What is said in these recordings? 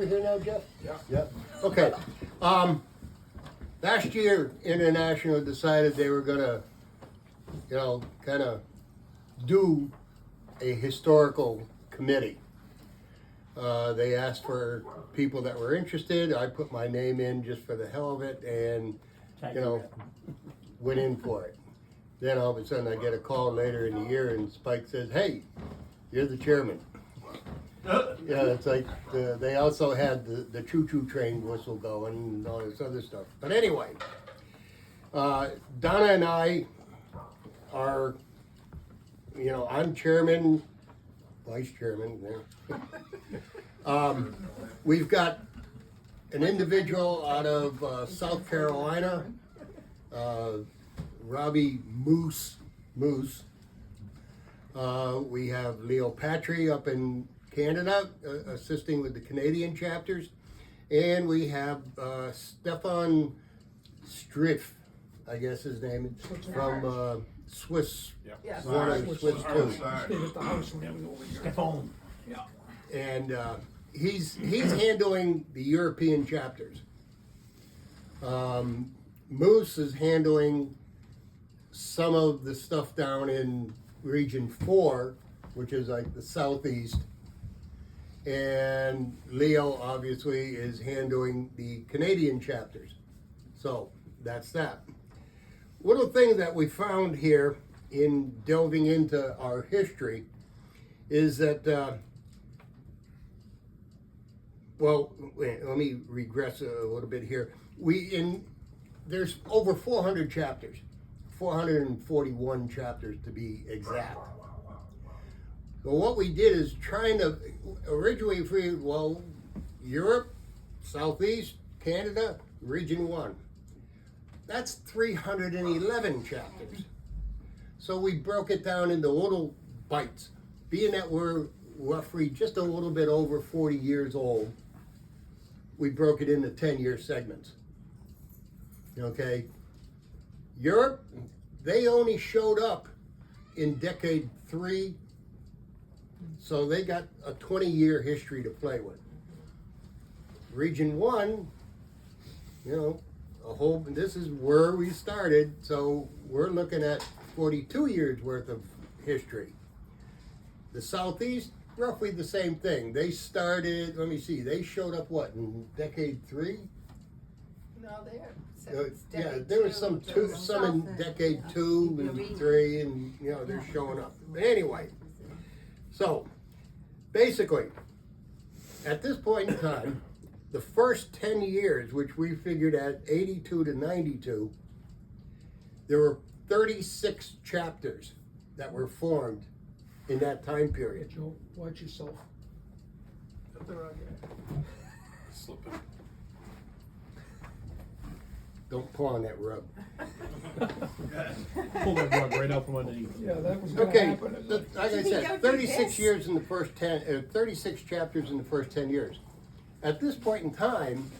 We're here now, Jeff? Yeah. Yep. Okay. Last year, International decided they were gonna, kind of do a historical committee. They asked for people that were interested. I put my name in just for the hell of it and, went in for it. Then all of a sudden I get a call later in the year and Spike says, "Hey, you're the chairman." Yeah, it's like they also had the choo-choo train whistle going and all this other stuff. But anyway, Donna and I are, I'm chairman, vice chairman. We've got an individual out of South Carolina, Robbie Moose. We have Leo Patry up in Canada, assisting with the Canadian chapters, and we have Stefan Striff, I guess his name is, from Swiss, one of Swiss too. Stefan. Yeah. And he's handling the European chapters. Moose is handling some of the stuff down in Region 4, which is like the Southeast. And Leo obviously is handling the Canadian chapters. So that's that. Little thing that we found here in delving into our history is that, let me regress a little bit here. There's over 400 chapters, 441 chapters to be exact. But what we did is originally Europe, Southeast, Canada, Region 1. That's 311 chapters. So we broke it down into little bites. Being that we're roughly just a little bit over 40 years old, we broke it into 10-year segments. Okay? Europe, they only showed up in decade 3. So they got a 20-year history to play with. Region 1, this is where we started, so we're looking at 42 years worth of history. The Southeast, roughly the same thing. They started, they showed up in decade 3? No, they are. There was some in decade 2 and 3, and they're showing up. But anyway. So, basically, at this point in time, the first 10 years, which we figured at 82 to 92, there were 36 chapters that were formed in that time period. Joe, watch yourself. Slipping. Don't pull on that rug. Pull that rug right out from underneath. Yeah, that was gonna Okay, happen. like I said, 36 years in the first 36 chapters in the first 10 years. At this point in time,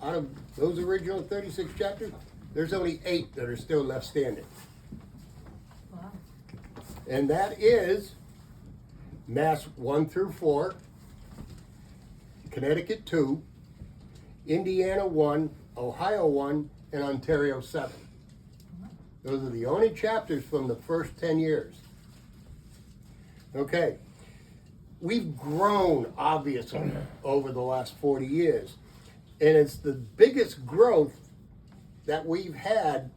out of those original 36 chapters, there's only 8 that are still left standing. Wow. And that is Mass 1 through 4, Connecticut 2, Indiana 1, Ohio 1, and Ontario 7. Those are the only chapters from the first 10 years. Okay. We've grown, obviously, over the last 40 years. And it's the biggest growth that we've had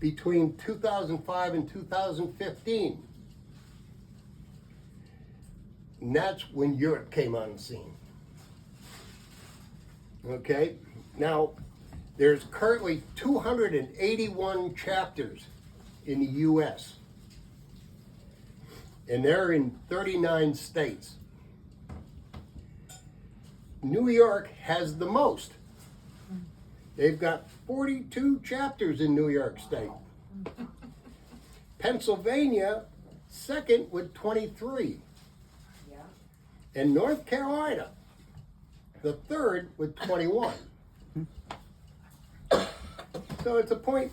between 2005 and 2015. And that's when Europe came on the scene. Okay? Now, there's currently 281 chapters in the U.S. And they're in 39 states. New York has the most. They've got 42 chapters in New York State. Pennsylvania, second with 23. Yeah. And North Carolina, the third with 21. So it's a point,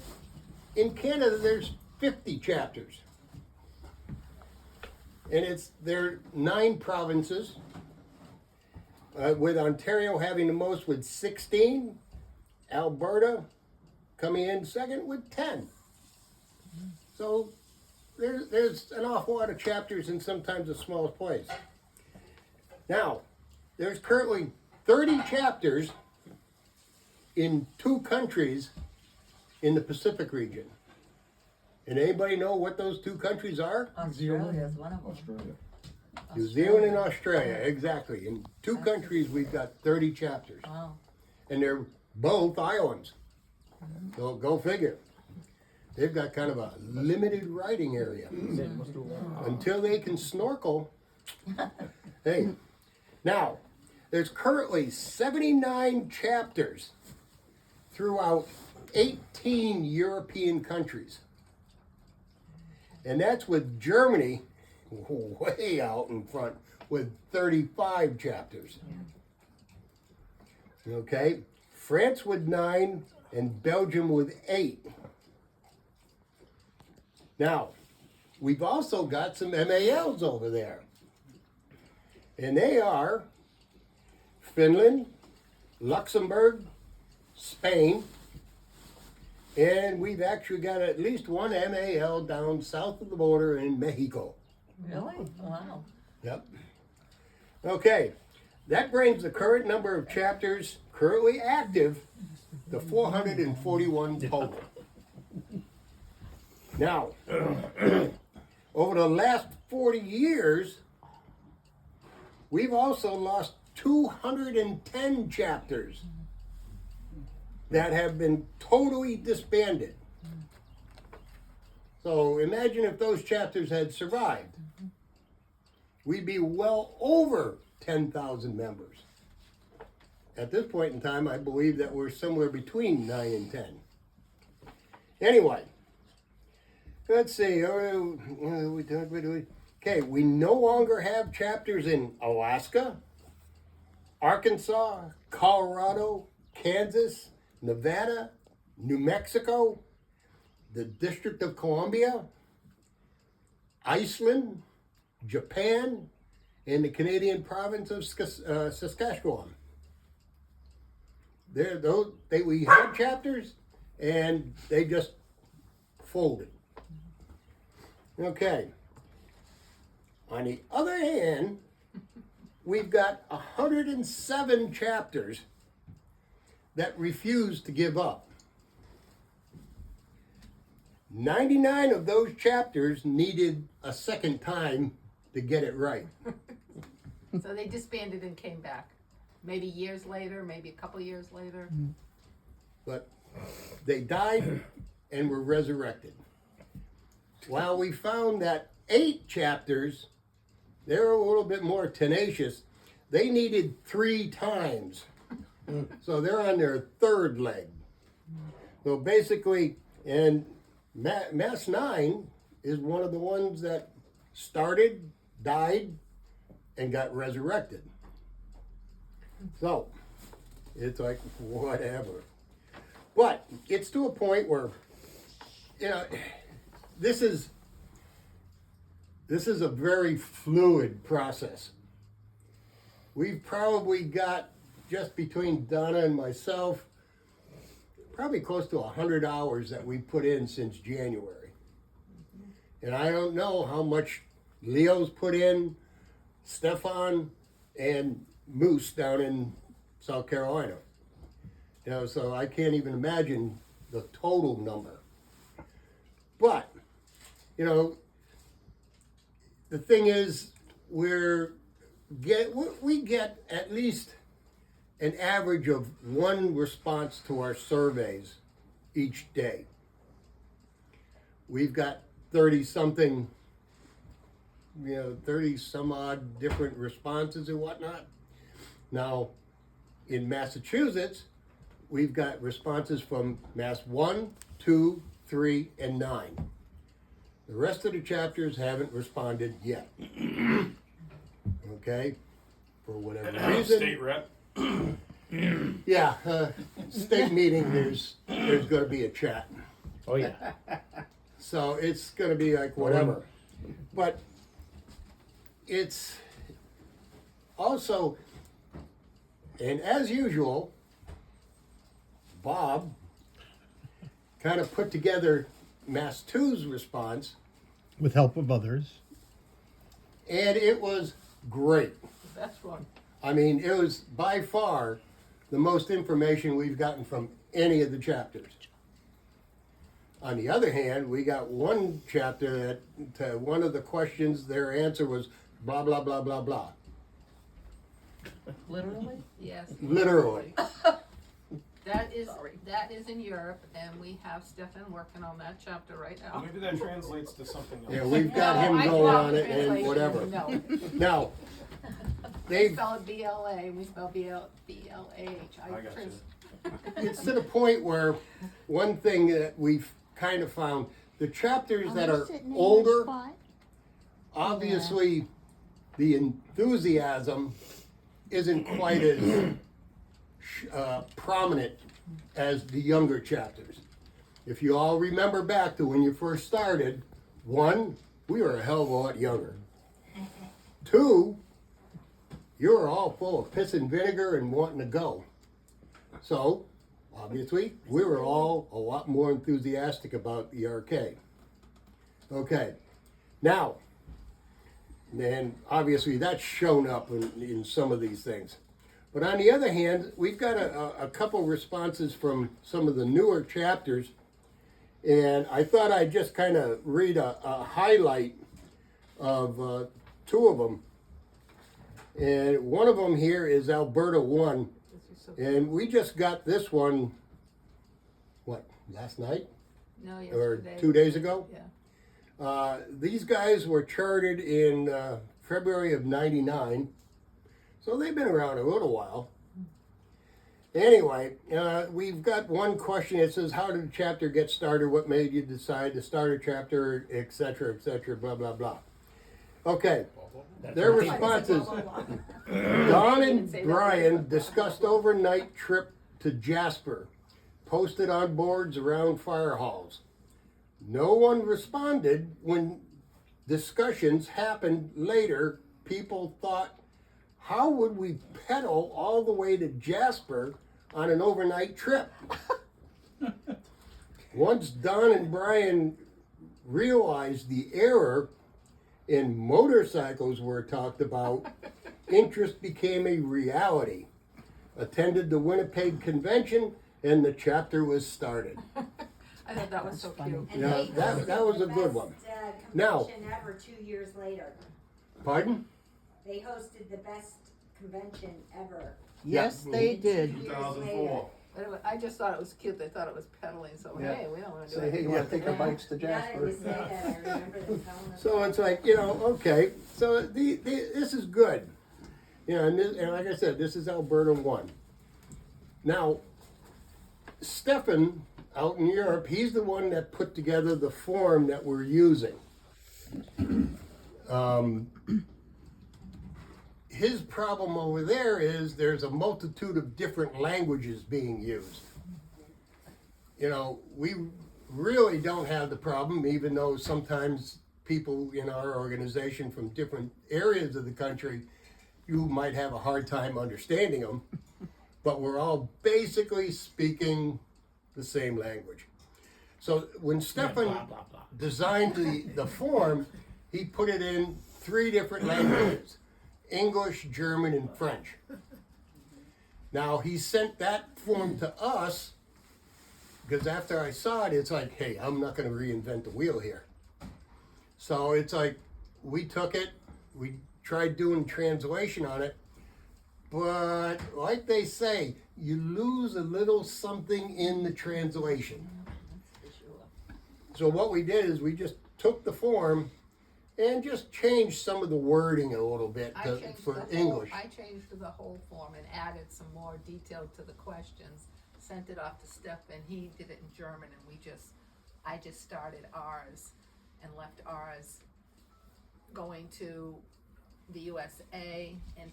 in Canada there's 50 chapters. And there are 9 provinces. with Ontario having the most with 16, Alberta coming in second with 10. So there's an awful lot of chapters in sometimes the smallest place. Now, there's currently 30 chapters in 2 countries in the Pacific region. And anybody know what those 2 countries are? Australia is one of them. Australia. New Zealand and Australia, exactly. In 2 countries, we've got 30 chapters. Wow. And they're both islands. So go figure. They've got kind of a limited writing area. Until they can snorkel. Hey, now, there's currently 79 chapters throughout 18 European countries. And that's with Germany way out in front with 35 chapters. Okay, France with 9 and Belgium with 8. Now, we've also got some MALs over there. And they are Finland, Luxembourg, Spain, and we've actually got at least one MAL down south of the border in Mexico. Really? Wow. Yep. Okay, that brings the current number of chapters currently active to 441 total. Now, over the last 40 years, we've also lost 210 chapters that have been totally disbanded. So imagine if those chapters had survived. We'd be well over 10,000 members. At this point in time, I believe that we're somewhere between 9 and 10. Anyway, let's see. Okay, we no longer have chapters in Alaska, Arkansas, Colorado, Kansas, Nevada, New Mexico, the District of Columbia, Iceland, Japan, and the Canadian province of Saskatchewan. We had chapters, and they just folded. Okay. On the other hand, we've got 107 chapters that refuse to give up. 99 of those chapters needed a second time to get it right. So they disbanded and came back. Maybe years later, maybe a couple years later. But they died and were resurrected. While we found that 8 chapters, they're a little bit more tenacious, they needed 3 times. So they're on their 3rd leg. So basically, and Mass 9 is one of the ones that started, died, and got resurrected. So, it's like, whatever. But it's to a point where, this is a very fluid process. We've probably got, just between Donna and myself, probably close to 100 hours that we put in since January. And I don't know how much Leo's put in, Stefan, and Moose down in South Carolina. So I can't even imagine the total number. But, the thing is, we get at least an average of 1 response to our surveys each day. We've got 30 some odd different responses and whatnot. Now, in Massachusetts, we've got responses from Mass 1, 2, 3, and 9. The rest of the chapters haven't responded yet. Okay? For whatever reason. State rep. Yeah, state meeting, there's going to be a chat. Oh yeah. So it's going to be like whatever. But it's also, And as usual, Bob kind of put together Mass 2's response, With help of others. and it was great. That's one. I mean, it was by far the most information we've gotten from any of the chapters. On the other hand, we got one chapter that, to one of the questions, their answer was blah, blah, blah, blah, blah. Literally? Yes. Literally. That is, Sorry. that is in Europe, and we have Stefan working on that chapter right now. Maybe that translates to something else. Yeah, we've got No, him I going dropped on it and translation, whatever. No, Now, they they've, spell it B-L-A, we spell B-L-A-H. I got you. it's to the point where one thing that we've kind of found, the chapters that are older, obviously the enthusiasm isn't quite as prominent as the younger chapters. If you all remember back to when you first started, one, we were a hell of a lot younger. Two, you were all full of piss and vinegar and wanting to go. So, obviously, we were all a lot more enthusiastic about the RK. Okay, now, and obviously that's shown up in some of these things. But on the other hand, we've got a couple responses from some of the newer chapters, and I thought I'd just kind of read a highlight of two of them. And one of them here is Alberta 1, and we just got this one, what, last night? No, Or yesterday. 2 days ago? Yeah. These guys were chartered in February of '99, so they've been around a little while. Anyway, we've got one question. It says, how did the chapter get started? What made you decide to start a chapter, etc., blah, blah, blah. Okay, their responses. Don and Brian discussed overnight trip to Jasper, posted on boards around fire halls. No one responded when discussions happened later. People thought, how would we pedal all the way to Jasper on an overnight trip? Once Don and Brian realized the error and motorcycles were talked about, interest became a reality. Attended the Winnipeg convention and the chapter was started. I thought that was so cute. And Yeah, they that hosted was the a good one. best, Now- convention ever 2 years later. Pardon? They hosted the best convention ever. Yes, Yeah. they did. 2 years later. But it wa- I just thought it was cute, they thought it was pedaling, so Yeah. hey, we don't wanna do Say, hey, it. you wanna take our bikes to Now that Jasper? you say that, I remember them telling us. So it's like, okay, so this is good. And like I said, this is Alberta 1. Now, Stefan, out in Europe, he's the one that put together the form that we're using. His problem over there is there's a multitude of different languages being used. We really don't have the problem, even though sometimes people in our organization from different areas of the country, you might have a hard time understanding them, but we're all basically speaking the same language. So when Stefan designed the form, he put it in 3 different languages: English, German, and French. Now he sent that form to us because after I saw it, it's like, hey, I'm not going to reinvent the wheel here. So it's like, we took it, we tried doing translation on it, but like they say, you lose a little something in the translation. So what we did is we just took the form and just changed some of the wording a little bit I changed for the whole- English. I changed the whole form and added some more detail to the questions, sent it off to Steph, and he did it in German, and I just started ours and left ours going to the USA and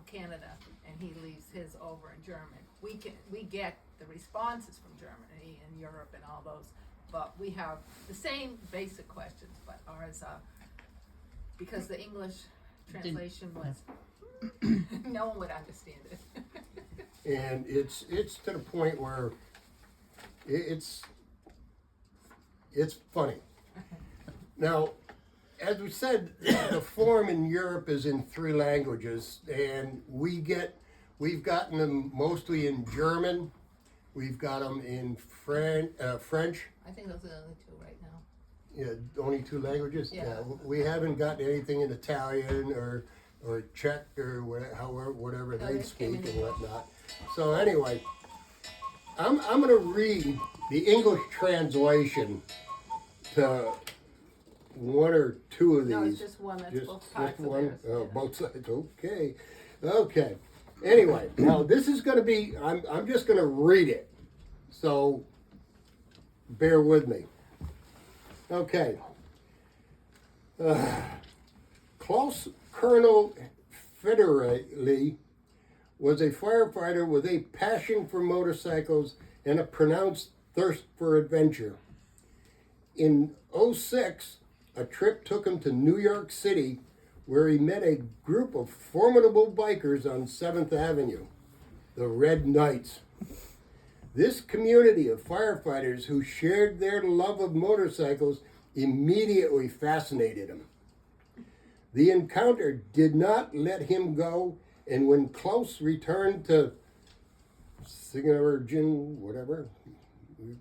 Canada, and he leaves his over in German. We get the responses from Germany and Europe and all those, but we have the same basic questions, but ours are, because the English translation was, no one would understand it. And it's to the point where it's funny. Now, as we said, the form in Europe is in 3 languages, and we've gotten them mostly in German. We've got them in French. I think those are the only 2 right now. Yeah, only 2 languages. Yeah. We haven't gotten anything in Italian or Czech or whatever No, they they speak came in and English. whatnot. So anyway, I'm going to read the English translation to 1 or 2 of these. No, it's just one, that's both parts of one? theirs. Oh, yeah. both sides. Okay. Anyway, now this is going to be. I'm just going to read it. So bear with me. Okay. Klaus Colonel Federelli was a firefighter with a passion for motorcycles and a pronounced thirst for adventure. In '06, a trip took him to New York City, where he met a group of formidable bikers on 7th Avenue, the Red Knights. This community of firefighters who shared their love of motorcycles immediately fascinated him. The encounter did not let him go, and when Klaus returned to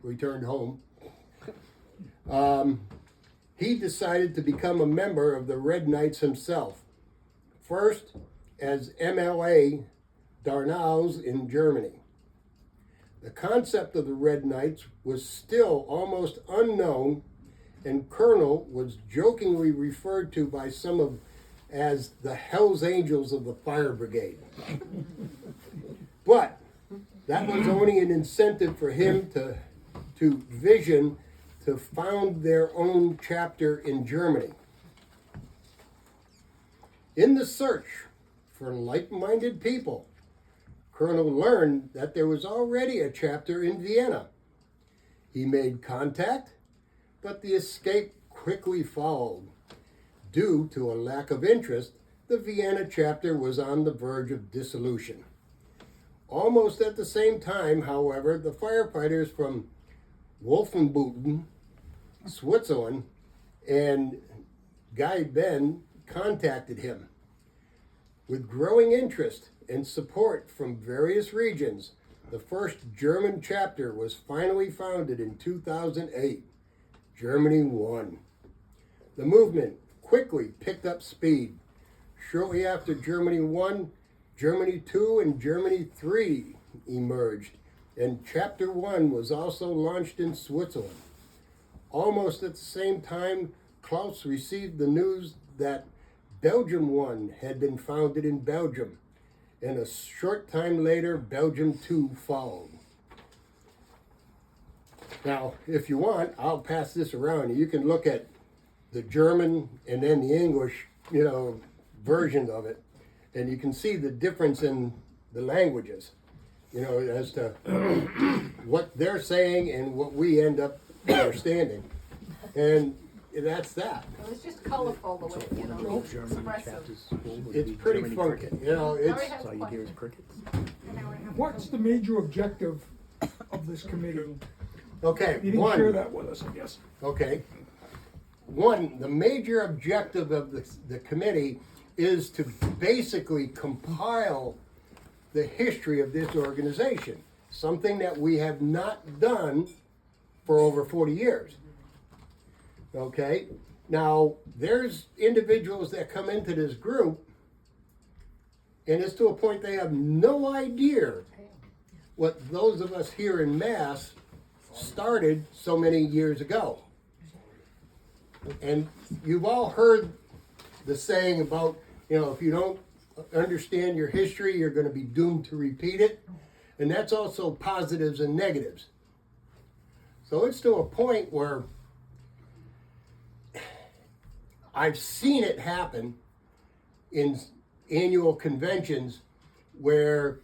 returned home, he decided to become a member of the Red Knights himself. First, as MLA Darnaus in Germany. The concept of the Red Knights was still almost unknown, and Colonel was jokingly referred to by some as the Hells Angels of the fire brigade. But that was only an incentive for him to vision to found their own chapter in Germany. In the search for like-minded people, Colonel learned that there was already a chapter in Vienna. He made contact, but the escape quickly followed. Due to a lack of interest, the Vienna chapter was on the verge of dissolution. Almost at the same time, however, the firefighters from Wolfenbüttel, Switzerland, and Guy Ben contacted him. With growing interest and support from various regions, the first German chapter was finally founded in 2008. Germany won. The movement quickly picked up speed. Shortly after Germany won, Germany 2 and Germany 3 emerged, and Chapter 1 was also launched in Switzerland. Almost at the same time, Klaus received the news that Belgium 1 had been founded in Belgium, and a short time later, Belgium 2 followed. Now, if you want, I'll pass this around. You can look at the German and then the English, version of it, and you can see the difference in the languages, as to what they're saying and what we end up understanding. And that's that. It was just colorful the way, expressive. It's pretty funky, Larry it's, has a question. What's the major objective of this committee? okay, You didn't share one, that with us, I guess. okay. One, the major objective of the committee is to basically compile the history of this organization, something that we have not done for over 40 years. Okay, now there's individuals that come into this group, and it's to a point they have no idea what those of us here in Mass started so many years ago. And you've all heard the saying about, if you don't understand your history, you're going to be doomed to repeat it. And that's also positives and negatives. So it's to a point where I've seen it happen in annual conventions where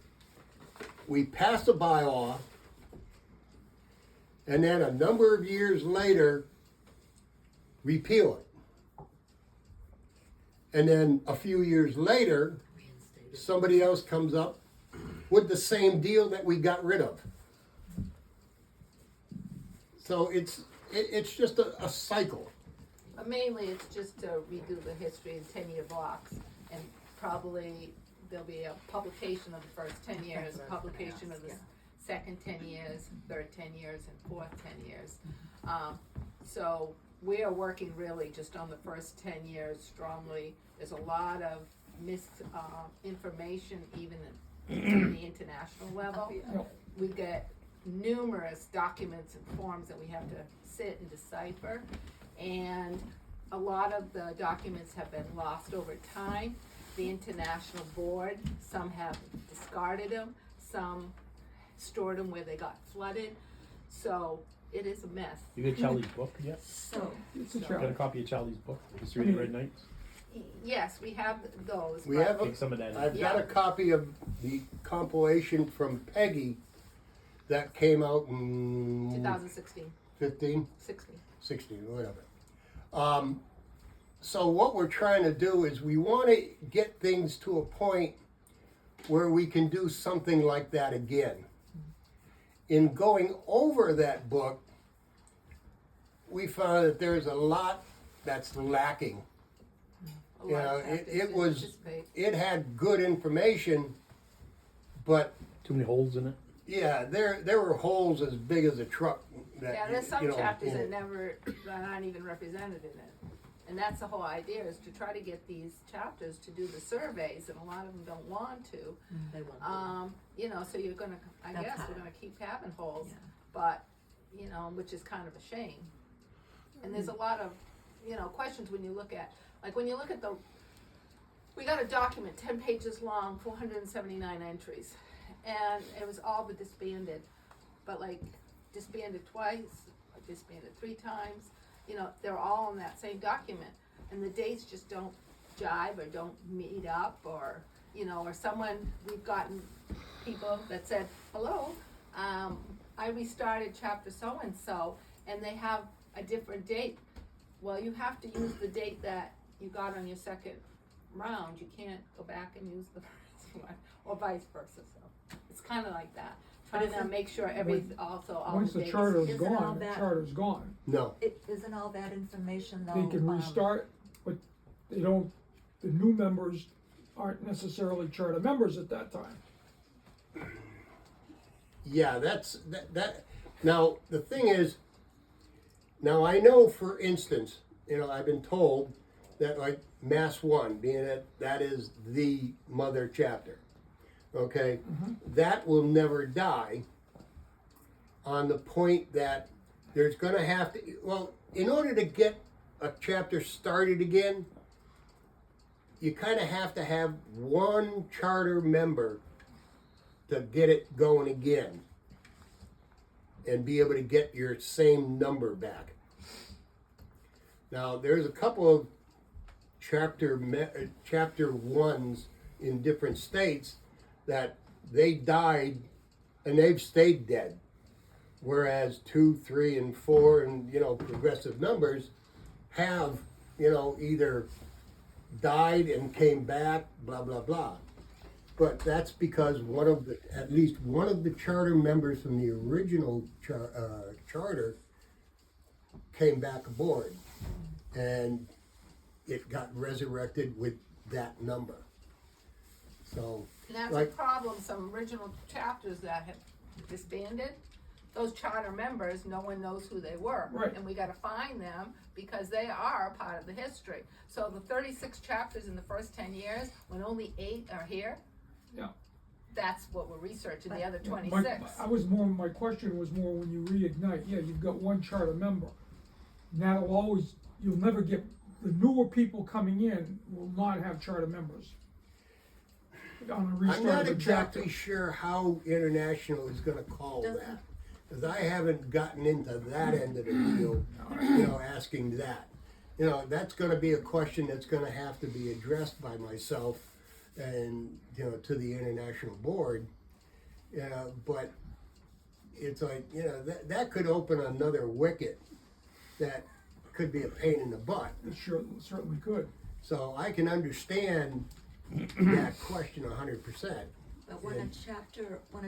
we pass a bylaw, and then a number of years later, repeal it. And then a few years later, somebody else comes up with the same deal that we got rid of. So it's just a cycle. But mainly, it's just to redo the history in 10-year blocks, and probably there'll be a publication of the first 10 years, a publication of the second 10 years, third 10 years, and fourth 10 years. So we are working really just on the first 10 years strongly. There's a lot of misinformation even in the international level. We get numerous documents and forms that we have to sit and decipher, and a lot of the documents have been lost over time. The international board, some have discarded them, some stored them where they got flooded, so it is a mess. You get Charlie's book yet? So, It's a Got a challenge. copy of Charlie's book? History of the Red Knights? Yes, we have those, We but have Take some of that. I've got a copy of the compilation from Peggy that came out in 2016, 15, 16. 16, whatever. So what we're trying to do is we want to get things to a point where we can do something like that again. In going over that book, we found that there's a lot that's lacking. A You lot know, of chapters it to was, participate. it had good information, but Too many holes in it? yeah, there were holes as big as a truck. That, Yeah, there's some you know, chapters in it. that aren't even represented in it. And that's the whole idea, is to try to get these chapters to do the surveys, and a lot of them don't want to. they won't. You know, so you're gonna, I That's guess, we're hard. gonna keep having holes, Yeah. but, you know, which is kind of a shame. And there's a lot of, you know, questions when you look at, like, when you look at we got a document, 10 pages long, 479 entries, and it was all the disbanded, but like, disbanded twice, or disbanded 3 times, you know, they're all in that same document, and the dates just don't jive or don't meet up, or, you know, or we've gotten people that said, hello, I restarted chapter so-and-so, and they have a different date. Well, you have to use the date that you got on your second round, you can't go back and use the first one, or vice versa, so, it's kinda like that. Trying to make sure all Once the the dates. charter's Isn't all gone, the that- charter's gone. No, Isn't all that information though? They can restart, but they don't, the new members aren't necessarily charter members at that time. yeah, that. Now the thing is, now I know, for instance, you know, I've been told that, like, Mass 1, being that is the mother chapter, okay, that will never die, on the point that there's gonna have to, well, in order to get a chapter started again, you kinda have to have one charter member to get it going again and be able to get your same number back. Now, there's a couple of chapter ones in different states that they died and they've stayed dead, whereas 2, 3, and 4, and, you know, progressive numbers have, you know, either died and came back, blah blah blah. But that's because at least one of the charter members from the original charter came back aboard, and it got resurrected with that number. So, And that's a like, problem, some original chapters that have disbanded, those charter members, no one knows who they were. Right. And we gotta find them, because they are a part of the history. So the 36 chapters in the first 10 years, when only 8 are here, Yeah. that's what we're researching, the other My- 26. my question was more when you reignite, yeah, you've got one charter member. And that'll always, you'll never get, the newer people coming in will not have charter members. On a I'm restart not of the exactly chapter. sure how international is gonna call Doesn't- that, because I haven't gotten into that end of the deal, you know, asking that. You know, that's gonna be a question that's gonna have to be addressed by myself and, you know, to the international board. But it's like, you know, that could open another wicket that could be a pain in the butt. It certainly could. So I can understand that question 100%. But when a And- chapter, when a